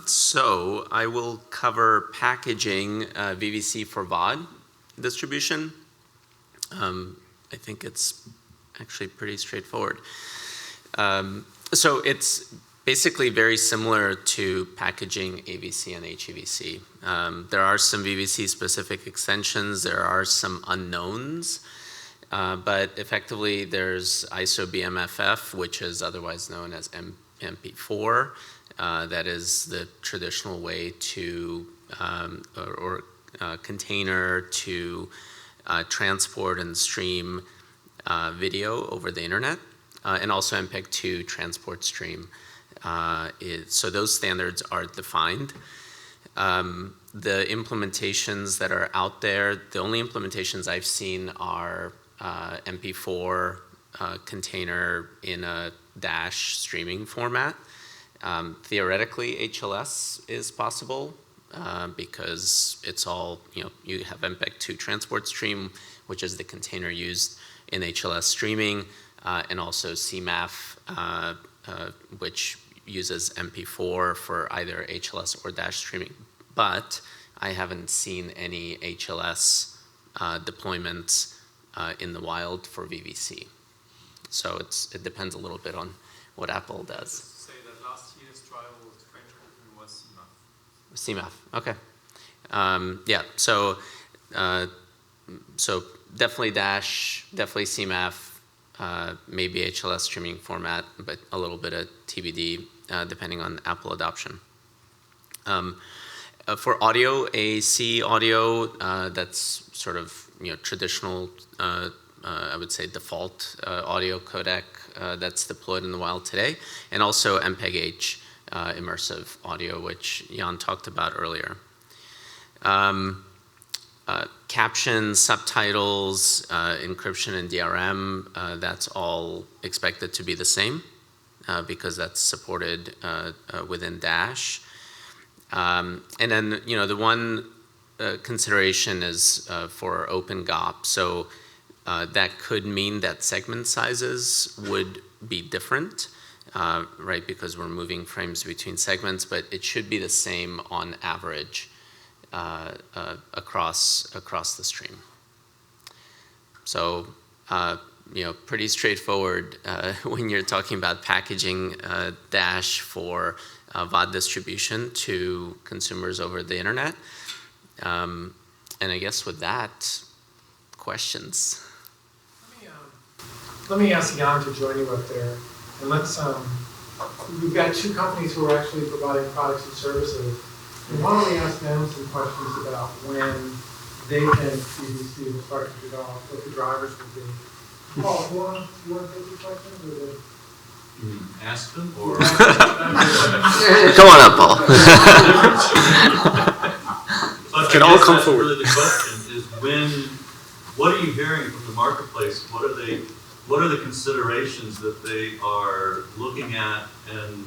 So I will cover packaging VVC for VOD distribution. I think it's actually pretty straightforward. So it's basically very similar to packaging AVC and HEVC. There are some VVC-specific extensions. There are some unknowns. But effectively, there's ISO-BMFF, which is otherwise known as MP4. That is the traditional way to, container to transport and stream video over the internet, and also MPEG-2 transport stream. So those standards are defined. The implementations that are out there, the only implementations I've seen are MP4 container in a dash streaming format. Theoretically, HLS is possible because it's all, you have MPEG-2 transport stream, which is the container used in HLS streaming, and also CMAF, which uses MP4 for either HLS or dash streaming. But I haven't seen any HLS deployments in the wild for VVC. So it depends a little bit on what Apple does. Say that last year's trial with French Open was CMAF, okay. Yeah, so definitely dash, definitely CMAF, maybe HLS streaming format, but a little bit of TBD depending on Apple adoption. For audio, AAC audio, that's sort of traditional, I would say default audio codec that's deployed in the wild today, and also MPEG-H immersive audio, which Jan talked about earlier. Captions, subtitles, encryption and DRM, that's all expected to be the same because that's supported within Dash. And then, the one consideration is for OpenGOP. So that could mean that segment sizes would be different, right? Because we're moving frames between segments, but it should be the same on average across the stream. So, pretty straightforward when you're talking about packaging Dash for VOD distribution to consumers over the internet. And I guess with that, questions. Let me ask Jan to join you up there. And let's, we've got two companies who are actually providing products and services. And why don't we ask them some questions about when they think VVC will start to develop, what the drivers will be. Paul, do you want to take the questions? Or you mean ask them or? Come on up, Paul. So can all come forward. Really the question is what are you hearing from the marketplace? What are the considerations that they are looking at, and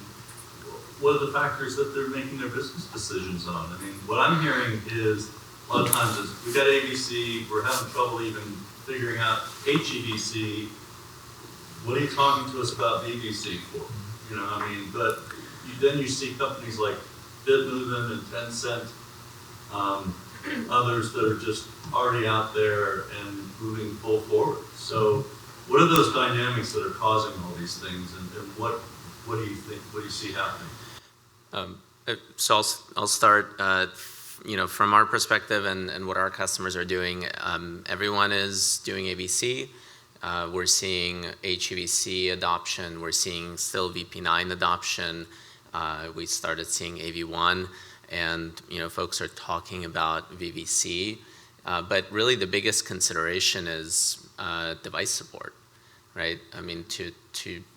what are the factors that they're making their business decisions on? I mean, what I'm hearing is a lot of times is we've got AVC, we're having trouble even figuring out HEVC. What are you talking to us about VVC for? But then you see companies like Bitmovin and Tencent, others that are just already out there and moving full forward. So what are those dynamics that are causing all these things, and what do you think, what do you see happening? So I'll start, from our perspective and what our customers are doing. Everyone is doing AVC. We're seeing HEVC adoption. We're seeing still VP9 adoption. We started seeing AV1, and folks are talking about VVC. But really, the biggest consideration is device support, right? I mean, to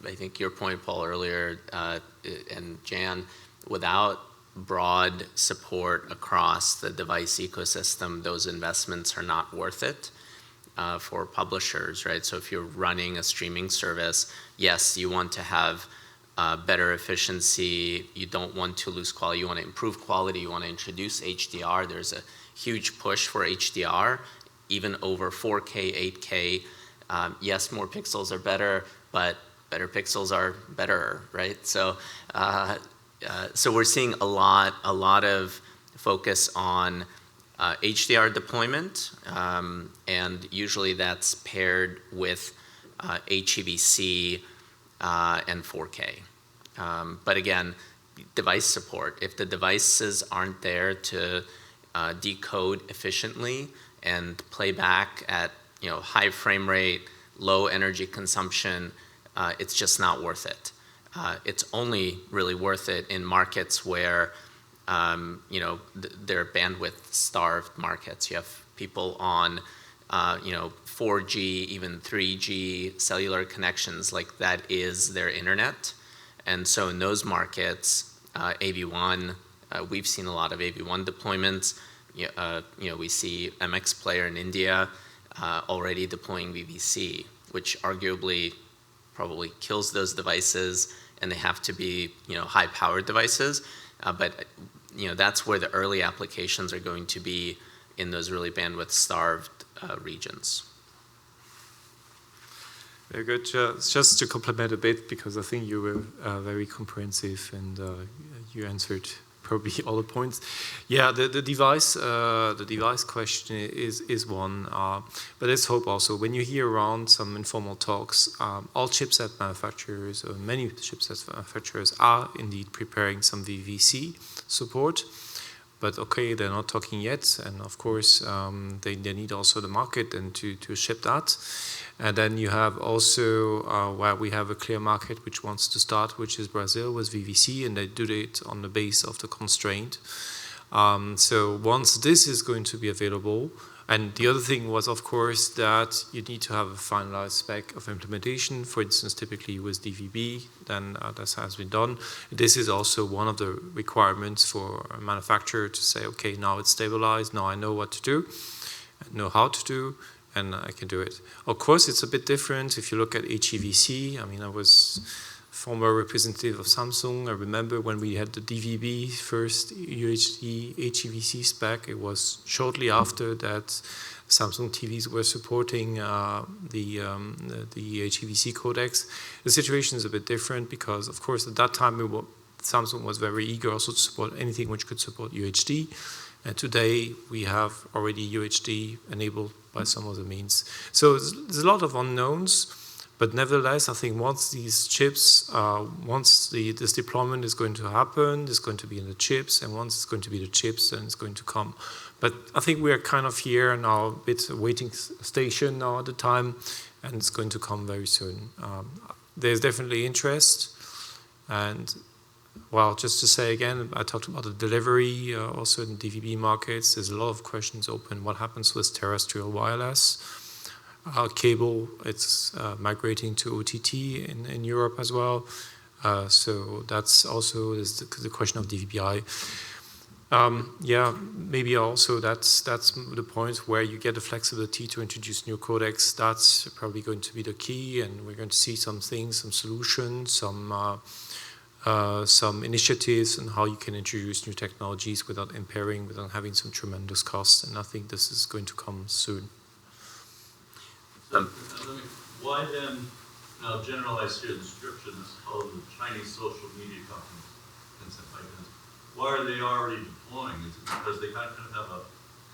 I think your point, Paul, earlier, and Jan, without broad support across the device ecosystem, those investments are not worth it for publishers, right? So if you're running a streaming service, yes, you want to have better efficiency. You don't want to lose quality. You want to improve quality. You want to introduce HDR. There's a huge push for HDR, even over 4K, 8K. Yes, more pixels are better, but better pixels are better, right? So So we're seeing a lot of focus on HDR deployment, and usually that's paired with HEVC and 4K. But again, device support. If the devices aren't there to decode efficiently and play back at high frame rate, low energy consumption, it's just not worth it. It's only really worth it in markets where they're bandwidth-starved markets. You have people on 4G, even 3G cellular connections, like that is their internet. And so in those markets, AV1, we've seen a lot of AV1 deployments. We see MX Player in India already deploying VVC, which arguably probably kills those devices, and they have to be high-powered devices. But that's where the early applications are going to be, in those really bandwidth-starved regions. Very good. Just to complement a bit, because I think you were very comprehensive and you answered probably all the points. Yeah, the device question is one, but let's hope also when you hear around some informal talks, all chipset manufacturers or many chipset manufacturers are indeed preparing some VVC support. But okay, they're not talking yet, and of course they need also the market and to ship that. And then you have also where we have a clear market which wants to start, which is Brazil with VVC, and they do it on the base of the constraint. So once this is going to be available, and the other thing was, of course, that you need to have a finalized spec of implementation. For instance, typically with DVB, then that has been done. This is also one of the requirements for a manufacturer to say, okay, now it's stabilized, now I know what to do, I know how to do, and I can do it. Of course, it's a bit different if you look at HEVC. I mean, I was former representative of Samsung. I remember when we had the DVB first UHD HEVC spec, it was shortly after that Samsung TVs were supporting the HEVC codecs. The situation is a bit different because, of course, at that time Samsung was very eager also to support anything which could support UHD. And today we have already UHD enabled by some of the means. So there's a lot of unknowns. But nevertheless, I think once these chips, once this deployment is going to happen, it's going to be in the chips, and once it's going to be the chips, then it's going to come. But I think we are kind of here now, a bit waiting station now at the time, and it's going to come very soon. There's definitely interest, and well, just to say again, I talked about the delivery, also in DVB markets. There's a lot of questions open. What happens with terrestrial wireless? Cable, it's migrating to OTT in Europe as well. So that's also the question of DVB-I. Yeah, maybe also that's the point where you get the flexibility to introduce new codecs. That's probably going to be the key, and we're going to see some things, some solutions, some initiatives on how you can introduce new technologies without impairing, without having some tremendous costs. And I think this is going to come soon. Why then, now generalize here, the descriptions of the Chinese social media companies and stuff like that, why are they already deploying? Is it because they kind of have a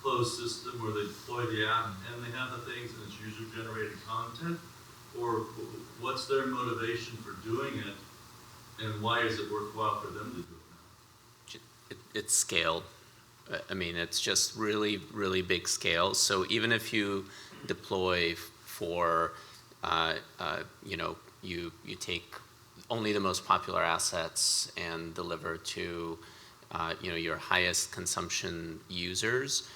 closed system where they deploy the app and they have the things and it's user-generated content? Or what's their motivation for doing it, and why is it worthwhile for them to do it now? It's scale. I mean, it's just really, really big scale. So even if you deploy for, you take only the most popular assets and deliver to, your highest consumption users,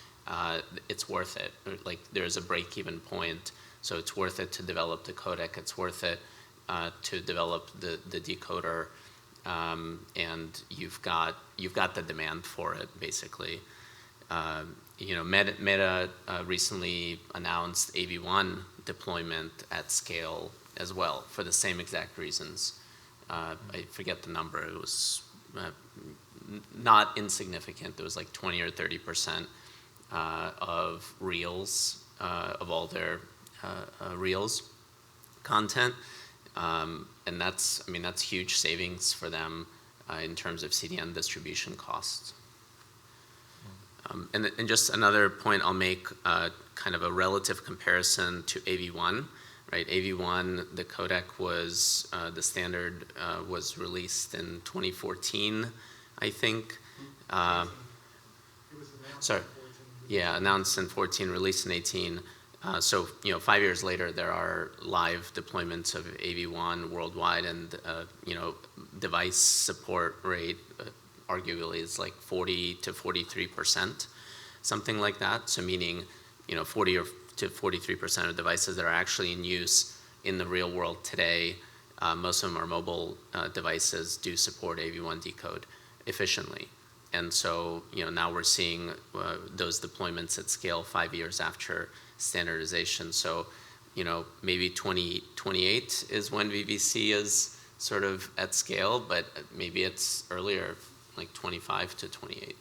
it's worth it. Like, there's a break-even point, so it's worth it to develop the codec. It's worth it to develop the decoder, and you've got the demand for it, basically. Meta recently announced AV1 deployment at scale as well for the same exact reasons. I forget the number. It was not insignificant. It was like 20 or 30% of Reels, of all their Reels content. And that's huge savings for them. in terms of CDN distribution costs. And just another point I'll make, kind of a relative comparison to AV1, right? AV1, the codec was, the standard was released in 2014, I think. It was announced Sorry. in 14. Yeah, announced in 14, released in 18. So, 5 years later, there are live deployments of AV1 worldwide, and, device support rate arguably is like 40 to 43%, something like that. So meaning, 40 to 43% of devices that are actually in use in the real world today, most of them are mobile devices, do support AV1 decode efficiently. And so, now we're seeing those deployments at scale 5 years after standardization. So, maybe 2028 is when VVC is sort of at scale, but maybe it's earlier, like 25 to 28.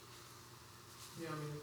Yeah, I mean,